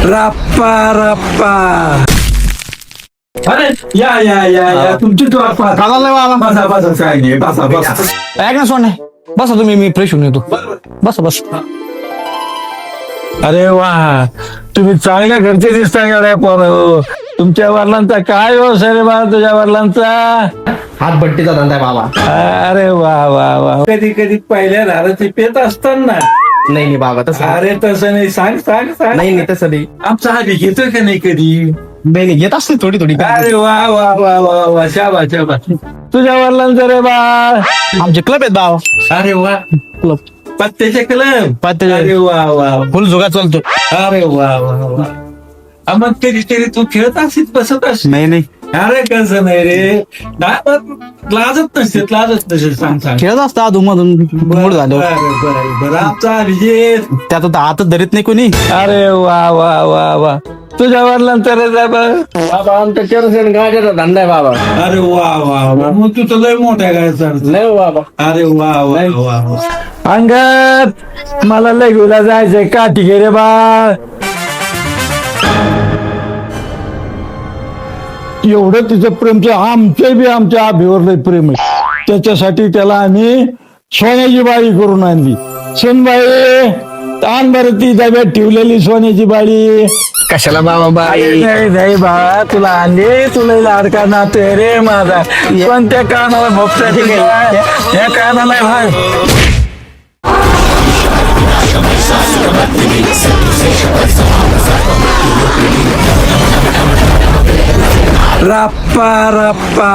रप्पा रप्पा. अरे या या या या तुमची रप्पा. बसा बसा काय नाही बसा बसा. ऐक ना सोने, बसा तुम्ही, मी फ्रेश होऊन येतो. बसा बस. अरे वा, तुम्ही चांगल्या घरचे दिसता गाड्या पोरं. तुमच्या वडिलांचा काय व्यवसाय रे बा? तुझ्या वडिलांचा हातभट्टीचा धंदा आहे बाबा. अरे वा वा वा. कधी कधी पहिल्या दाराची पेत असताना. नाही नाही बाबा तसं अरे तसं नाही, सांग सांग सांग. नाही नाही तसं नाही. आमचा आधी घेतोय का नाही कधी? नाही घेत असते थोडी थोडी. अरे वा वा वा वा वा, शाबा शाबा. तुझ्या वडिलांचं रे बा. आमचे क्लब आहेत बाबा. अरे वा, क्लब पत्त्याचे कलम. पत्त्याचे. अरे वा वा. फुल जुगा चालतो. अरे वा वा वा. मग कधीतरी तू खेळत असेल, बसत असेल. नाही नाही अरे कसं नाही रे, लाजत नसेल सांग सांग. खेळत असता अधून मूड झालं. बरं आमचा अभिजित. त्यात आता हातच धरीत नाही कोणी. अरे वा वा वा वा. तुझ्या वडिलांचा रे बाबा. बाबा आमचा केरोसिन गाड्याचा धंदा आहे बाबा. अरे वा वा वा. मग तू तर लय मोठ्या काय चालत. नाही बाबा. अरे वा वा वा वा. अंगत मला लघुला जायचंय, काठी घे रे बा. एवढं तिचं प्रेमचं आमच्या अभिवर लय प्रेम आहे. त्याच्यासाठी त्याला आम्ही सोन्याची बाळी करून आणली. सोनबाई आण बरं ती डब्यात ठेवलेली सोन्याची बाळी. कशाला बाबा बाई. नाही बाळा, तुला आणले, तुला लाडका नातोय रे माझा. पण त्या कानाला भोपसा या कानाला भाग. रप्पा रप्पा.